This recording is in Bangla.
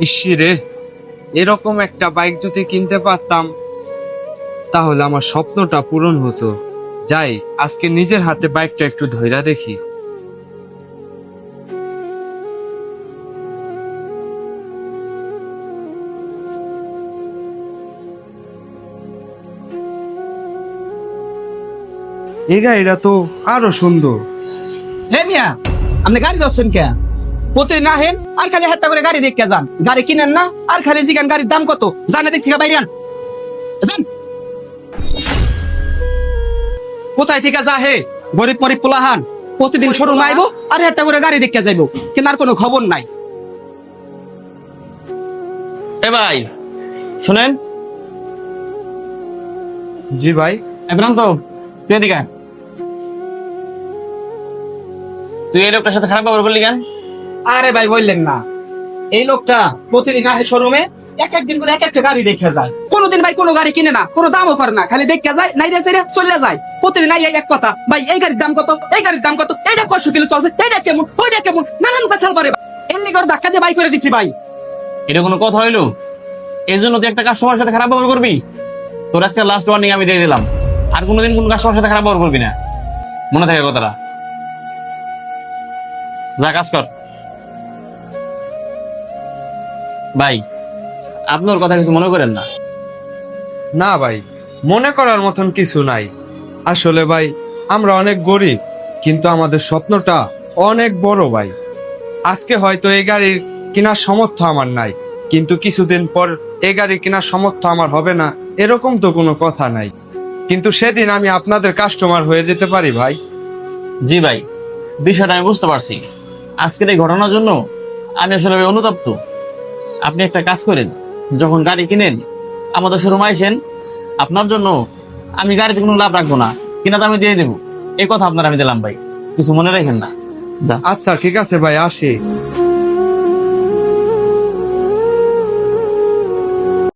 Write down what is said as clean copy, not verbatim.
ইসিরে, এরকম একটা বাইক যদি কিনতে পারতাম তাহলে আমার স্বপ্নটা পূরণ হতো। যাই, আজকে নিজের হাতে বাইকটা একটু ধইরা দেখি। এই গাড়িটা তো আরো সুন্দর। হে মিয়া, আপনি গাড়ি যাচ্ছেন কে? প্রতিদিন না হেন আর খালি হাতটা করে গাড়ি দেখতে যান। গাড়ি কিনেন না আর খালি জিগান গাড়ির দাম কত, জানে দিক থেকে বাইরে আন। যান। কোথায় থেকে যা হে গরিব মরিব পোলাহান, প্রতিদিন শোরুম আইবো আর হাতটা করে গাড়ি দেখতে যাইবো, কেনার কোনো খবর নাই। এ ভাই শুনেন, জি ভাই। তো তুই এদিকে আয়। তুই এই লোকটার সাথে খারাপ ব্যবহার করলি কেন? আরে ভাই বললেন না, এই লোকটা প্রতিদিন আহে শোরুমে, এক একদিন করে এক একটা গাড়ি দেখে যায়। কোনোদিন ভাই কোনো গাড়ি কিনে না, কোনো দামও করে না, খালি দেখে যায়, নাই রে সেরে চলে যায়। প্রতিদিন আই এক কথা, ভাই এই গাড়ির দাম কত, এই গাড়ির দাম কত, এইটা 500 কিলো চলছে, এইটা কেমন, ওইটা কেমন, নানান পেছাল পারে। এর লিগে ওর ধাক্কা দিয়ে বাই করে দিছি ভাই। এটা কোনো কথা হইলো? এই জন্য তুই একটা কাস্টমারের সাথে খারাপ ব্যবহার করবি? তোর আজকে লাস্ট ওয়ার্নিং আমি দিয়ে দিলাম, আর কোনোদিন কোন কাস্টমারের সাথে খারাপ ব্যবহার করবি না, মনে থাকে কথাটা। যা কাজ কর। ভাই আপনার কথা কিছু মনে করেন না। না ভাই, মনে করার মতন কিছু নাই। আসলে ভাই, আমরা অনেক গরিব, কিন্তু আমাদের স্বপ্নটা অনেক বড় ভাই। আজকে হয়তো এই গাড়ির কেনার সামর্থ্য আমার নাই, কিন্তু কিছুদিন পর এই গাড়ি কেনার সামর্থ্য আমার হবে না, এরকম তো কোনো কথা নাই। কিন্তু সেদিন আমি আপনাদের কাস্টমার হয়ে যেতে পারি ভাই। জি ভাই, বিষয়টা আমি বুঝতে পারছি। আজকের এই ঘটনার জন্য আমি আসলে অনুতপ্ত। আপনি একটা কাজ করেন, যখন গাড়ি কিনেন আমাদের শোরুমে আইসেন, আপনার জন্য আমি গাড়িতে কোনো লাভ রাখবো না, কিনা দামে দিয়ে দেবো, এই কথা আপনার আমি দিলাম ভাই, কিছু মনে রাখেন না। যা। আচ্ছা ঠিক আছে ভাই, আসি।